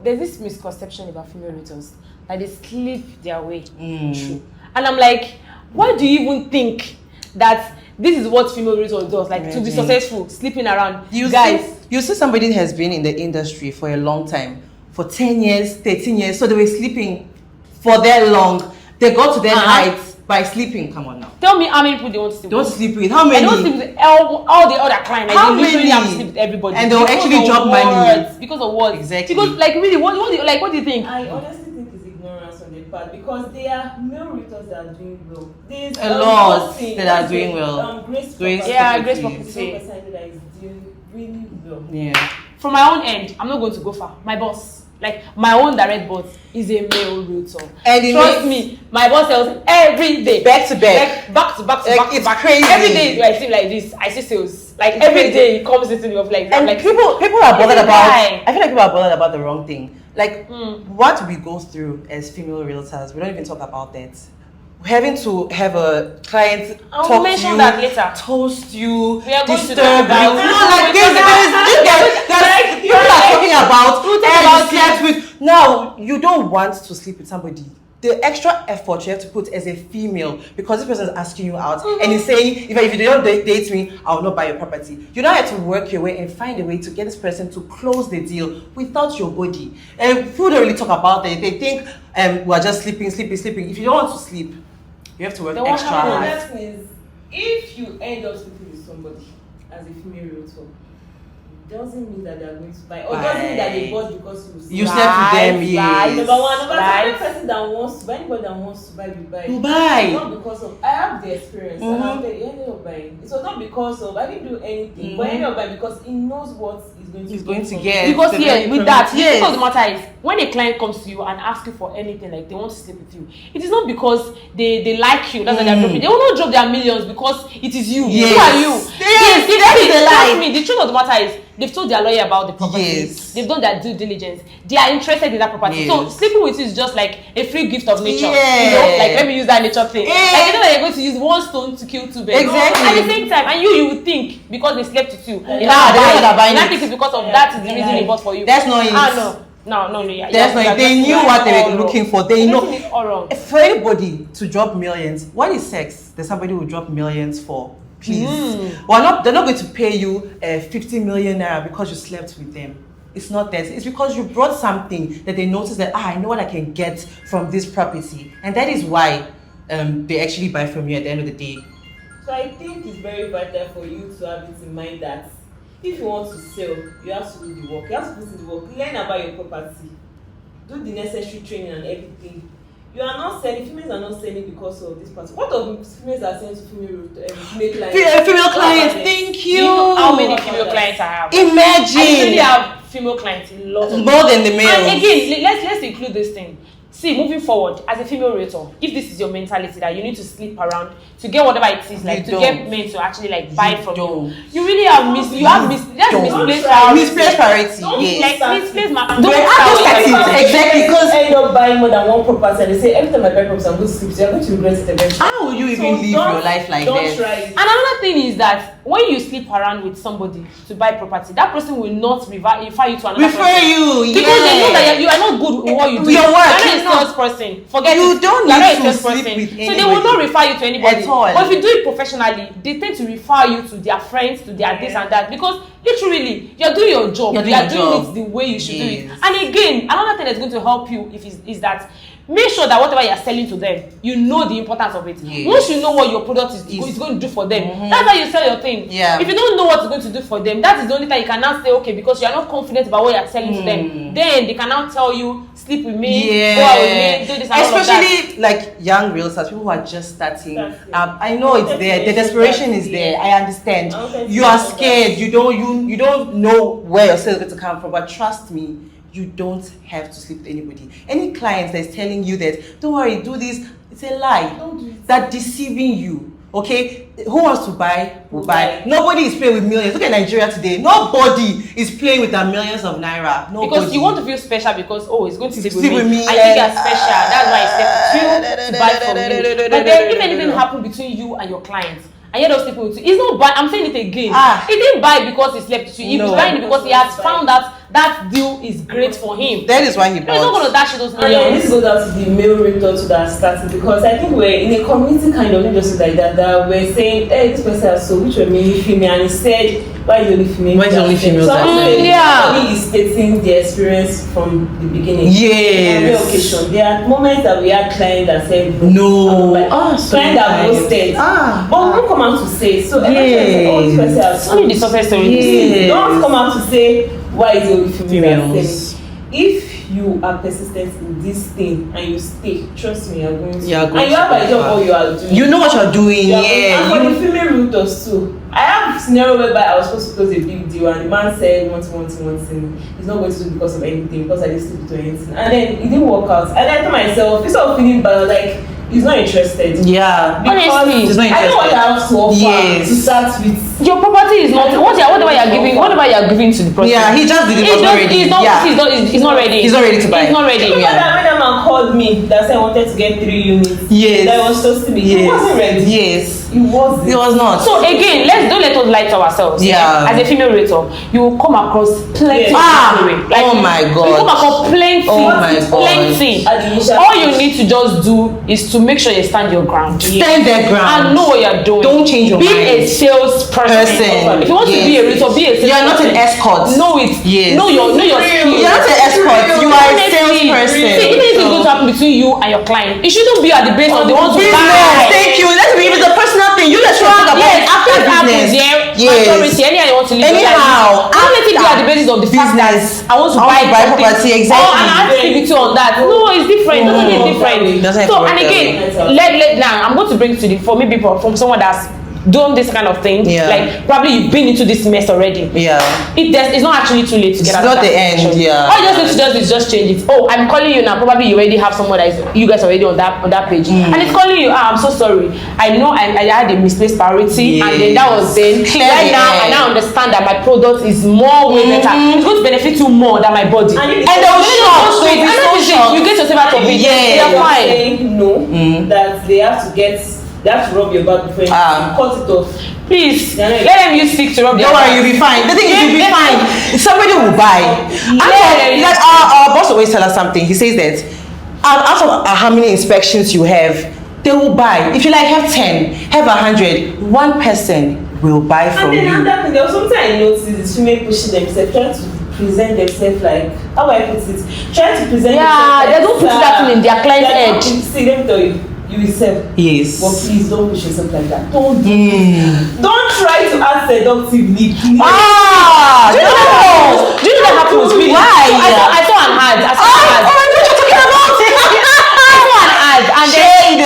There's this misconception about female realtors that they sleep their way through. And I'm like, why do you even think that this is what female realtor does? Like, to be successful, sleeping around. You see somebody has been in the industry for a long time, for 10 years, 13 years, so they were sleeping for that long. They got to their heights by sleeping. Come on now. Tell me how many people they want to sleep with. Don't sleep with. How many? I don't sleep with all the other clients. How they literally many? have to sleep with everybody. And they'll actually drop money. Because of what? Exactly. Because, like, really, what do you think? I honestly think it's ignorance on their part, because they are male realtors that are doing well. There's a lot that are doing well. Grace Property. Property. Person that is doing really well. Yeah. From my own end, I'm not going to go far. My boss, like my own direct boss, is a male realtor. And trust me, my boss sells every day, back to back, like back to back to like, back. It's back. crazy. Every day I see like this, I see sales. Like It's every crazy. day he comes into the office like that. And like, people are bothered about. Guy. I feel like people are bothered about the wrong thing. Like what we go through as female realtors, we don't even talk about that. Having to have a client talk to mention you, that later. toast you, We are going to disturb talk about you. it. No, like there's people are talking about. And slept with. Now you don't want to sleep with somebody. The extra effort you have to put as a female, because this person is asking you out and he's saying, if you don't date me, I will not buy your property. You now have to work your way and find a way to get this person to close the deal without your body. And people don't really talk about that. They think we're just sleeping. If you don't want to sleep, you have to work extra hard. The next thing is, if you end up sleeping with somebody as a female realtor, doesn't mean that they are going to buy, or doesn't mean that they bought because you slept with them. Yes. Number one, every person that wants to buy, anybody that wants to buy, will buy. You buy. It's not because of, I have the experience, and I'll tell you, ended up buying. It was not because of, I didn't do anything, but I ended up buying because he knows what he's going to get. Because with that, the truth of the matter is, when a client comes to you and asks you for anything, like they want to sleep with you, it is not because they like you. That's why they're dropping. They will not drop their millions because it is you. Yes. Who are you? Yes, that's the lie. Trust me, the truth of the matter is, they've told their lawyer about the property. Yes. They've done their due diligence. They are interested in that property. Yes. So sleeping with you is just like a free gift of nature. Yeah. You know, like let me use that nature thing. Yeah. Like you know that you're going to use one stone to kill two birds. Exactly. At the same time, and you would think because they slept with you, they're buying I it. think it's because of that is the reason they bought for you. That's not it. No. Yeah, that's not it. They knew what they were looking for. They know. It's all wrong. For anybody to drop millions, what is sex? There's somebody who drop millions for. Please. They're not going to pay you 50 million naira because you slept with them. It's not that. It's because you brought something that they noticed that I know what I can get from this property, and that is why they actually buy from you at the end of the day. So I think it's very vital for you to have it in mind that if you want to sell, you have to do the work. You have to put in the work. Learn about your property. Do the necessary training and everything. You are not selling, females are not selling because of this person. What of females are selling to female clients? Female clients, thank you. Do you know how many female clients I have? Imagine. I really have female clients in lots of more than the males. And again, let's include this thing. See, moving forward, as a female realtor, if this is your mentality that you need to sleep around to get whatever it is, like to get men to actually like buy from you, you really have misplaced priority. Misplaced priority. Yes. Like misplaced exactly, because end up buying more than one property and they say every time I buy property I'm going to sleep, so you're going to regret it eventually. How will you even live your life like don't that? Try it. And another thing is that when you sleep around with somebody to buy property, that person will not refer you to another person. Because they know that you are not good with what you do. Your work. You're not a salesperson. Forget you it. don't need to sleep with anybody. So they will not refer you to anybody. At all. But if you do it professionally, they tend to refer you to their friends, to their this and that. Because literally, you're doing your job. You're doing it the way you should do it. And again, another thing that's going to help you is that make sure that whatever you're selling to them, you know the importance of it. Yes. Once you know what your product is going to do for them, that's how you sell your thing. Yeah. If you don't know what it's going to do for them, that is the only time you can now say, okay, because you're not confident about what you're selling to them, then they can now tell you, sleep with me, go out with me, do this and all of that. Especially like young realtors, people who are just starting. I know it's there. The desperation is there. I understand. You are scared. You don't know where your sales are going to come from. But trust me, you don't have to sleep with anybody. Any client that's telling you that, don't worry, do this, it's a lie. Don't do it. That's deceiving you. Okay? Who wants to buy will buy. Nobody is playing with millions. Look at Nigeria today. Nobody is playing with their millions of naira. Nobody. Because you want to feel special because, it's going to sleep with me. I and think you're special. That's why I slept with you to buy from me. But then if anything happens between you and your clients, and you're not sleeping with you, it's not buy. I'm saying it again. He didn't buy because he slept with you. He was buying it because he has found out that deal is great for him. That is why he He's not going to dash you those And then millions. this goes out to the male realtors that started, because I think we're in a community kind of industry like that we're saying, hey, this person has so, which were mainly female, and he said, why is the only female? Why is the only female? So yeah. somebody is stating the experience from the beginning. Yes. On every occasion. There are moments that we had clients that said, no. Clients that ghosted. But we don't come out to say. So everyone oh, this person has Only the success story. Yes. Don't come out to say why is the only female. Females. If you are persistent in this thing and you stay, trust me, you're going to. You're going and you have a job what you are doing. You know what you're doing, And for the female realtors too. I have a scenario whereby I was supposed to close a big deal and the man said one thing. He's not going to do because of anything, because I didn't sleep to anything. And then it didn't work out. And I told myself, instead of feeling bad, like, he's not interested. Yeah. Because Honestly, he's not I know what I have to offer to start with. Your property is not whatever you're giving to the person. Yeah, he just did it. He's not ready. He's not ready. He's not ready to buy. He's not ready. When that man called me that said I wanted to get 3 units, Yes. that was supposed to be. Yes. He wasn't ready. Yes. He wasn't. He was not. So again, don't let us lie to ourselves. Yeah. As a female realtor, you will come across plenty. Oh my God. You come across plenty. Oh my God. Plenty. All you need to just do is to make sure you stand your ground. Stand their ground. And know what you're doing. Don't change your be mind. a salesperson. If you want to be a realtor, be a salesperson. You're not an escort. Know it. Yes. Know your skills. You're not an escort. You are a salesperson. See, even if it's going to happen between you and your client, it shouldn't be at the base of the ones who Business. buy. Thank you. Let's be it's a personal thing. You let's talk about it after business. Maturity. Anyhow you want to live your life. Anyhow, Don't let it be at the basis of the fact that I want to buy property. Exactly. Oh, and I have to give it to you on that. No, it's different. Totally different. So, and again, let now I'm going to bring to the for maybe from someone that's done this kind of thing. Yeah. Like probably you've been into this mess already. Yeah. It's not actually too late to get out of that. It's not the end. situation. Yeah. All you just need to do is just change it. Oh, I'm calling you now. Probably you already have someone that is you guys already on that page, and it's calling you. I'm so sorry. I know I had a misplaced priority, and then that was then. Right now, I now understand that my product is more way better. It's going to benefit you more than my body. And they will shock. You get yourself out of it. Yeah, you're fine. Saying no, that they have to rub your back before you cut it off. Please, let them use stick to rub their Don't back. worry, you'll be fine. The thing is, you'll be fine. Somebody will buy. Yeah. Like our boss always tell us something. He says that out of how many inspections you have, they will buy. If you like have 10, have 100, one person will buy from you. And then another thing, there was something I noticed is female pushing themselves, trying to present themselves like, how do I put it? Trying to present themselves. They don't put that in their client's head. See, let me tell you. You yourself. Yes. But please don't push yourself like that. Don't try to act seductively. Do you know that happens? Really? Why? I saw an ad. I saw an ad. Oh my God, you're talking about it. I saw an ad, and then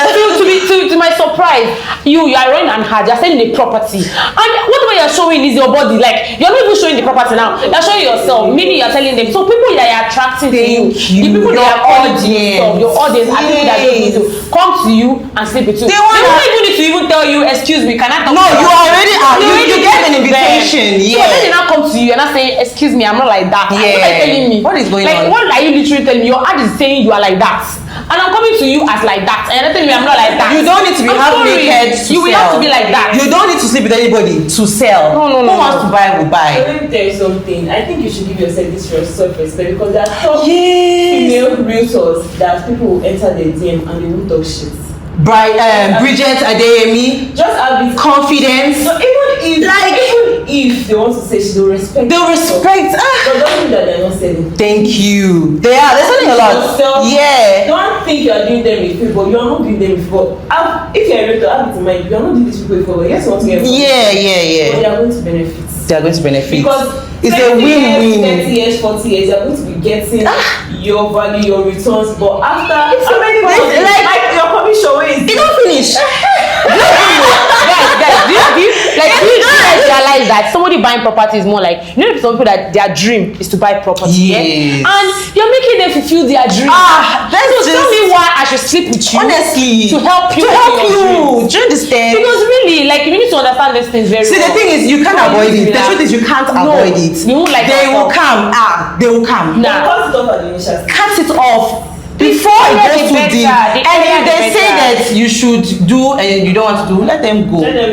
to my surprise, you are running an ad. You're selling a property, and whatever you're showing is your body. Like you're not even showing the property now. You're showing yourself. Meaning you're telling them. So people that are attracting to you, the people that are calling to yourself, your audience, are people that don't need to come to you and sleep with you. They don't even need to even tell you, excuse me, can I talk? No, to you already are. You get an them. invitation. So Yeah. when they now come to you and I say, excuse me, I'm not like that. Yeah. What are you telling me? What is going on? Like, what are you literally telling me? Your ad is saying you are like that. And I'm coming to you as like that. And you're telling me I'm not like that. You don't need to be half naked to You will sell. have to be like that. You don't need to sleep with anybody to sell. No. Who wants to buy will So buy. let me tell you something. I think you should give yourself this self-respect, because there are top Yes. female realtors that people will enter their DM and they won't talk shit. Bridget Adeyemi, Just have it. confidence. So even if they want to say she don't respect. They'll respect. But don't think that they're not selling. Thank you. They're selling a lot. Yeah. Don't think you are doing them a favor. You are not doing them a favor. If you are a realtor, have it in mind. You are not doing these people a favor. Yes, you want to get. But Yeah. they are going to benefit. They are going to benefit. Because it's a win-win. 30 years, 40 years, you are going to be getting your value, your returns. But after It's so many days, like your commission is. It don't finish. Guys, do you guys realize that somebody buying property is more like, some people that their dream is to buy property. Yes. And you're making them fulfill their dream. That's Tell me why I should sleep with you. Honestly. To help you. Do you understand? Because really, like, you need to understand these things very well. See, the thing is, you can't avoid it. The truth is, you can't avoid it. You won't like they will yourself. come. They will come. Nah. Cut it off at the initial stage. Cut it off before it earlier goes the too deep. better. The And earlier if they the say better. that you should do and you don't want to do, let them go. Let them